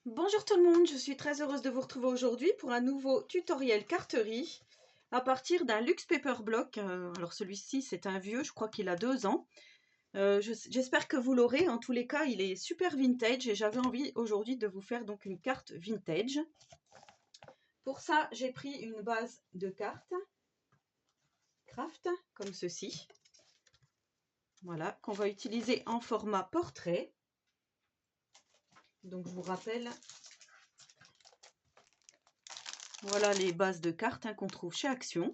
Bonjour tout le monde, je suis très heureuse de vous retrouver aujourd'hui pour un nouveau tutoriel carterie à partir d'un Luxe Paper Block. Alors celui-ci c'est un vieux, je crois qu'il a 2 ans. J'espère que vous l'aurez, en tous les cas il est super vintage et j'avais envie aujourd'hui de vous faire donc une carte vintage. Pour ça j'ai pris une base de cartes craft comme ceci. Voilà, qu'on va utiliser en format portrait. Donc je vous rappelle, voilà les bases de cartes qu'on trouve chez Action.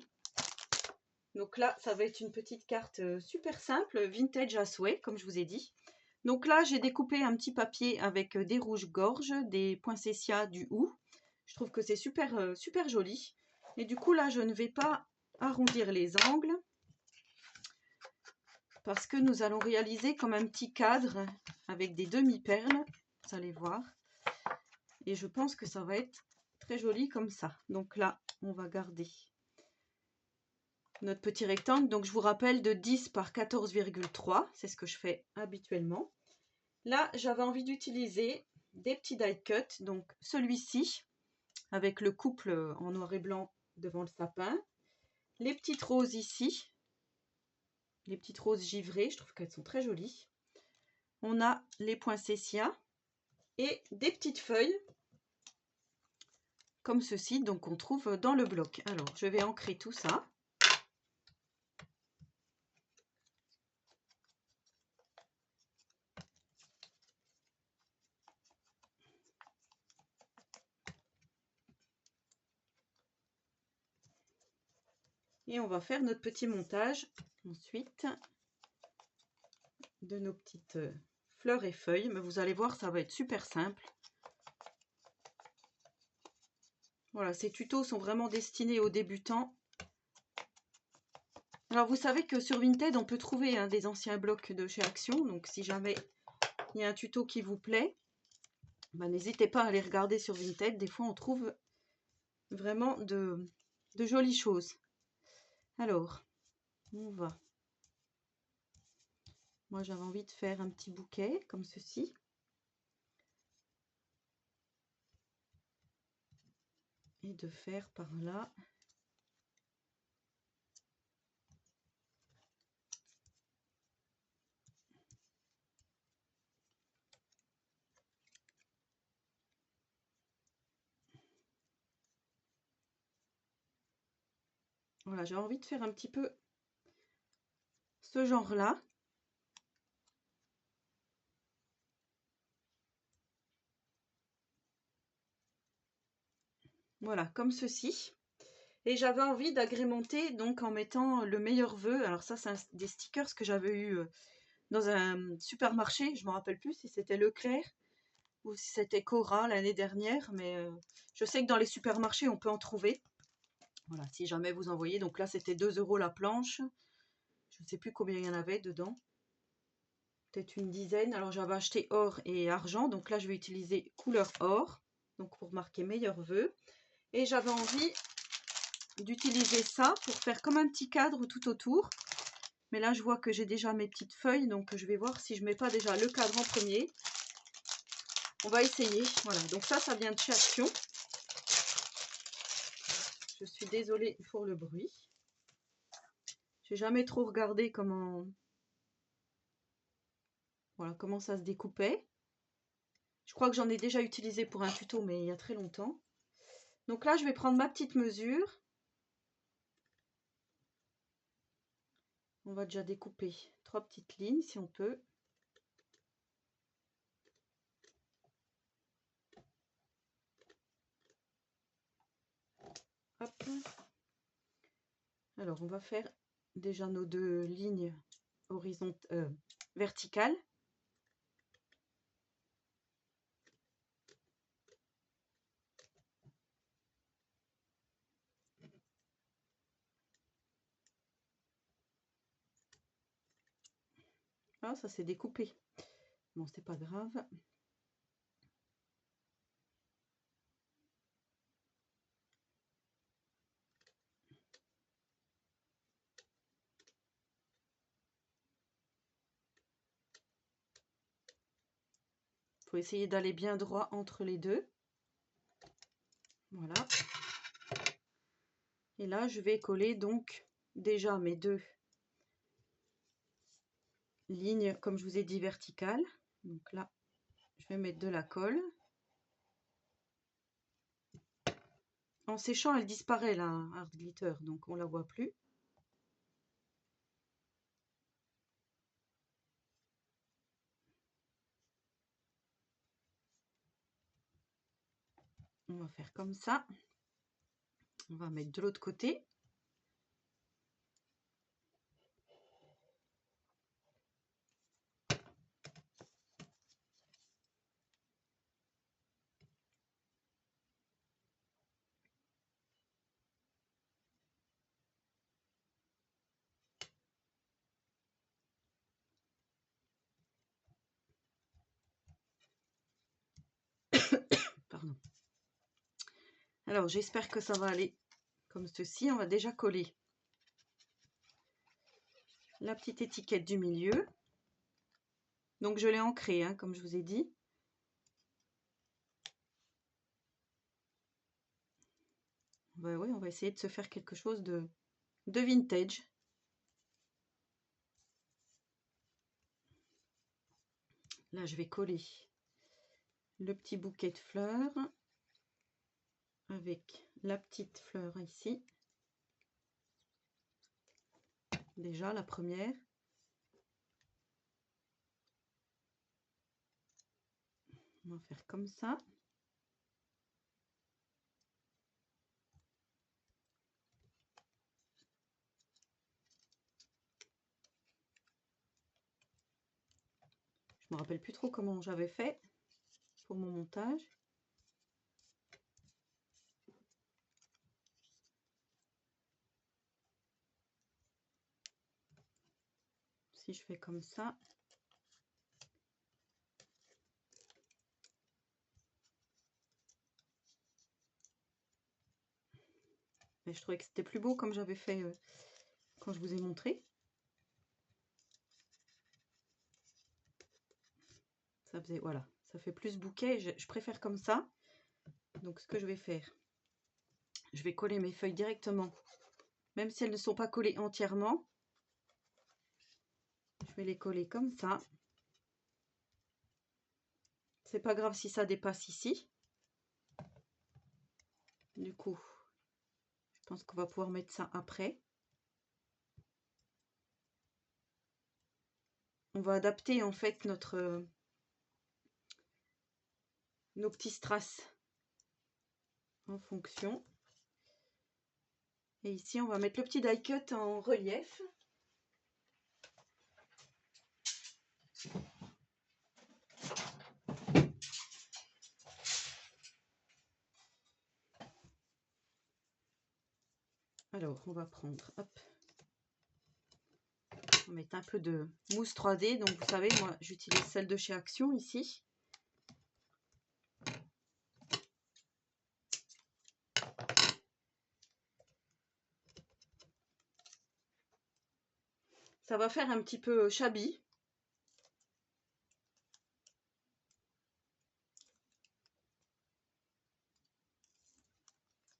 Donc là, ça va être une petite carte super simple, vintage à souhait, comme je vous ai dit. Donc là, j'ai découpé un petit papier avec des rouges-gorges, des poinsettias, du hou. Je trouve que c'est super, super joli. Et du coup, là, je ne vais pas arrondir les angles parce que nous allons réaliser comme un petit cadre avec des demi-perles. Vous allez voir. Et je pense que ça va être très joli comme ça. Donc là, on va garder notre petit rectangle. Donc je vous rappelle, de 10 par 14,3, c'est ce que je fais habituellement. Là, j'avais envie d'utiliser des petits die cut, donc celui-ci avec le couple en noir et blanc devant le sapin, les petites roses ici, les petites roses givrées, je trouve qu'elles sont très jolies. On a les poinsettias et des petites feuilles comme ceci, donc qu'on trouve dans le bloc. Alors je vais ancrer tout ça. Et on va faire notre petit montage ensuite de nos petites fleurs et feuilles. Mais vous allez voir, ça va être super simple. Voilà, ces tutos sont vraiment destinés aux débutants. Alors vous savez que sur Vinted, on peut trouver des anciens blocs de chez Action. Donc si jamais il y a un tuto qui vous plaît, n'hésitez pas à aller regarder sur Vinted. Des fois, on trouve vraiment de jolies choses. Alors, on va. Moi, j'avais envie de faire un petit bouquet comme ceci. Et de faire par là. Voilà, j'ai envie de faire un petit peu ce genre-là. Voilà, comme ceci. Et j'avais envie d'agrémenter donc en mettant le meilleur vœu. Alors ça, c'est des stickers que j'avais eu dans un supermarché. Je ne me rappelle plus si c'était Leclerc ou si c'était Cora l'année dernière. Mais je sais que dans les supermarchés, on peut en trouver. Voilà, si jamais vous en voyez. Donc là, c'était 2 € la planche. Je ne sais plus combien il y en avait dedans. Peut-être une dizaine. Alors j'avais acheté or et argent. Donc là, je vais utiliser couleur or. Donc pour marquer meilleur vœu. Et j'avais envie d'utiliser ça pour faire comme un petit cadre tout autour. Mais là, je vois que j'ai déjà mes petites feuilles. Donc je vais voir si je mets pas déjà le cadre en premier. On va essayer. Voilà, donc ça vient de chez Action. Je suis désolée pour le bruit. J'ai jamais trop regardé comment ça se découpait. Je crois que j'en ai déjà utilisé pour un tuto, mais il y a très longtemps. Donc là, je vais prendre ma petite mesure. On va déjà découper 3 petites lignes si on peut. Hop. Alors, on va faire déjà nos 2 lignes verticales. Ah, ça s'est découpé. Bon, c'est pas grave. faut essayer d'aller bien droit entre les deux. Voilà. Et là, je vais coller donc déjà mes 2 lignes, comme je vous ai dit, verticales. Donc là, je vais mettre de la colle. En séchant, elle disparaît la Art Glitter, donc on la voit plus. On va faire comme ça. On va mettre de l'autre côté. Pardon. Alors, j'espère que ça va aller comme ceci. On va déjà coller la petite étiquette du milieu. Donc, je l'ai ancrée, hein, comme je vous ai dit. Ouais, on va essayer de se faire quelque chose de vintage. Là, je vais coller le petit bouquet de fleurs avec la petite fleur ici. Déjà, la première. On va faire comme ça. Je me rappelle plus trop comment j'avais fait pour mon montage. Si je fais comme ça, mais je trouvais que c'était plus beau comme j'avais fait quand je vous ai montré. Ça faisait, voilà, ça fait plus bouquet. Je préfère comme ça. Donc ce que je vais faire, je vais coller mes feuilles directement, même si elles ne sont pas collées entièrement. Je vais les coller comme ça. C'est pas grave si ça dépasse ici. Du coup, je pense qu'on va pouvoir mettre ça après. On va adapter en fait nos petits strass en fonction. Et ici, on va mettre le petit die cut en relief. Alors, on va prendre, hop, on va mettre un peu de mousse 3D. Donc, vous savez, moi, j'utilise celle de chez Action ici. Ça va faire un petit peu shabby.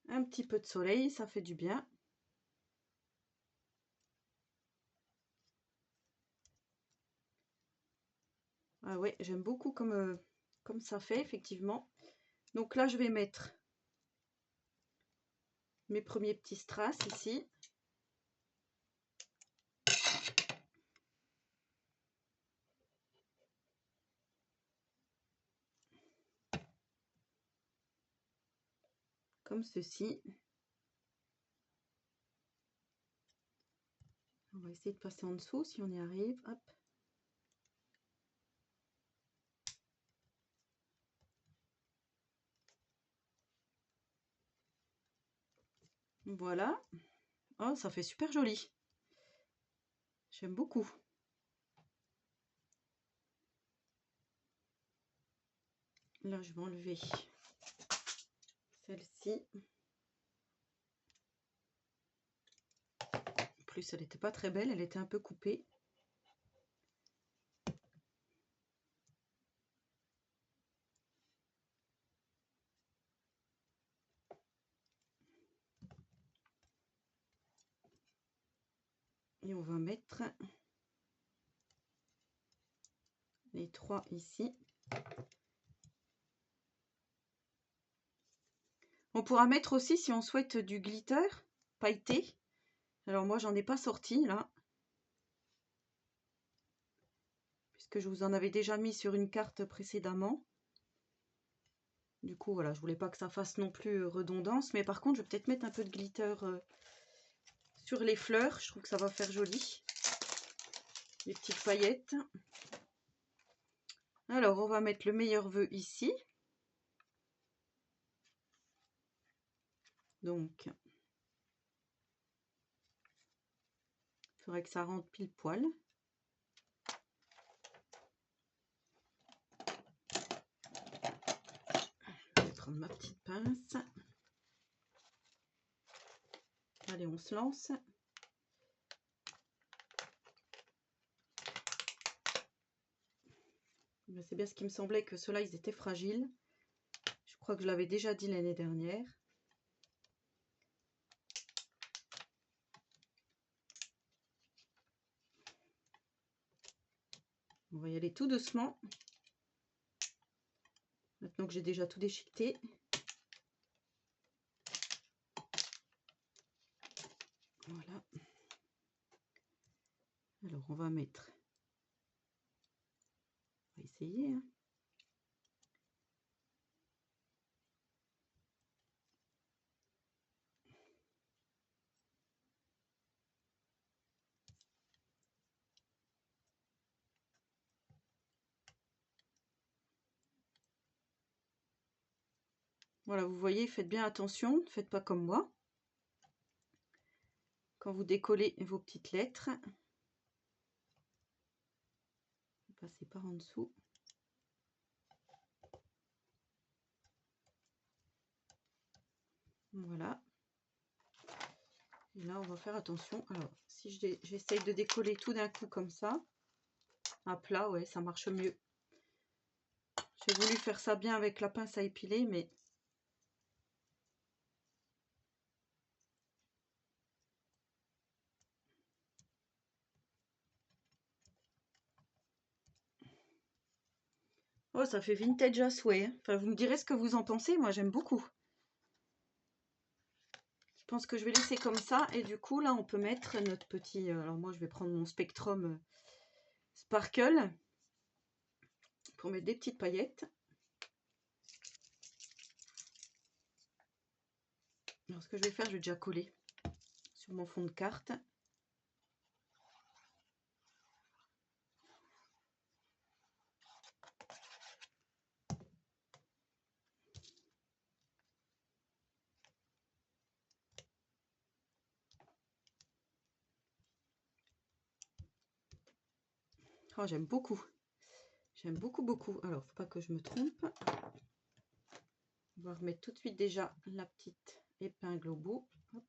Un petit peu de soleil, ça fait du bien. Ah ouais, j'aime beaucoup comme ça fait, effectivement. Donc là, je vais mettre mes premiers petits strass ici. Comme ceci. On va essayer de passer en dessous si on y arrive. Hop. Voilà. Oh, ça fait super joli. J'aime beaucoup. Là, je vais enlever celle-ci. En plus, elle n'était pas très belle, elle était un peu coupée. . Et on va mettre les 3 ici. On pourra mettre aussi, si on souhaite, du glitter pailleté. Alors moi, j'en ai pas sorti là, puisque je vous en avais déjà mis sur une carte précédemment. Du coup, voilà, je voulais pas que ça fasse non plus redondance. Mais par contre, je vais peut-être mettre un peu de glitter sur les fleurs. Je trouve que ça va faire joli. Les petites paillettes. Alors, on va mettre le meilleur vœu ici. Donc, il faudrait que ça rentre pile poil. Je vais prendre ma petite pince. Allez, on se lance. C'est bien ce qui me semblait, que ceux-là, ils étaient fragiles. Je crois que je l'avais déjà dit l'année dernière. On va y aller tout doucement. Maintenant que j'ai déjà tout déchiqueté. Voilà. Alors, on va mettre... On va essayer, hein. Voilà, vous voyez, faites bien attention, ne faites pas comme moi. Quand vous décollez vos petites lettres, passez par en dessous. Voilà. Et là, on va faire attention. Alors, si j'essaye de décoller tout d'un coup comme ça, à plat, ouais, ça marche mieux. J'ai voulu faire ça bien avec la pince à épiler, mais... Oh, ça fait vintage à souhait. Enfin, vous me direz ce que vous en pensez. Moi, j'aime beaucoup. Je pense que je vais laisser comme ça. Et du coup, là, on peut mettre notre petit... alors, moi, je vais prendre mon Spectrum Sparkle pour mettre des petites paillettes. Alors, ce que je vais faire, je vais déjà coller sur mon fond de carte. Oh, j'aime beaucoup. J'aime beaucoup, beaucoup. Alors, faut pas que je me trompe. On va remettre tout de suite déjà la petite épingle au bout. Hop.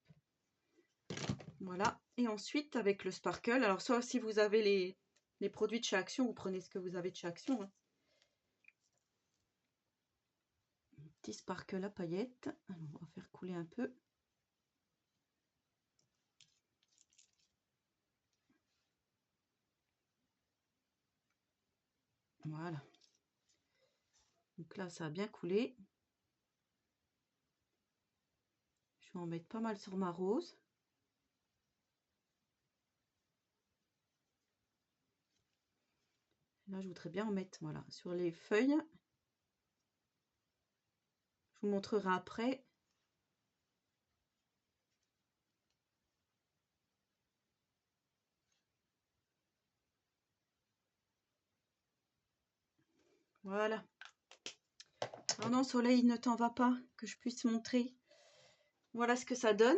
Voilà. Et ensuite, avec le sparkle, alors soit si vous avez les produits de chez Action, vous prenez ce que vous avez de chez Action. Hein. Un petit sparkle à paillettes. Alors, on va faire couler un peu. Voilà. Donc là, ça a bien coulé. Je vais en mettre pas mal sur ma rose. Là, je voudrais bien en mettre, voilà, sur les feuilles. Je vous montrerai après. Voilà. Oh non, Soleil, ne t'en va pas, que je puisse montrer. Voilà ce que ça donne,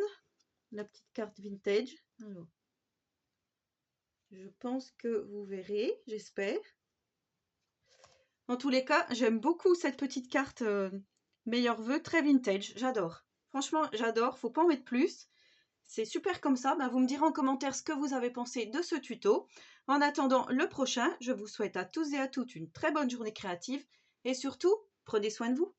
la petite carte vintage. Alors, je pense que vous verrez, j'espère. En tous les cas, j'aime beaucoup cette petite carte meilleur vœu, très vintage, j'adore. Franchement, j'adore, faut pas en mettre plus. C'est super comme ça, ben, vous me direz en commentaire ce que vous avez pensé de ce tuto. En attendant le prochain, je vous souhaite à tous et à toutes une très bonne journée créative et surtout, prenez soin de vous.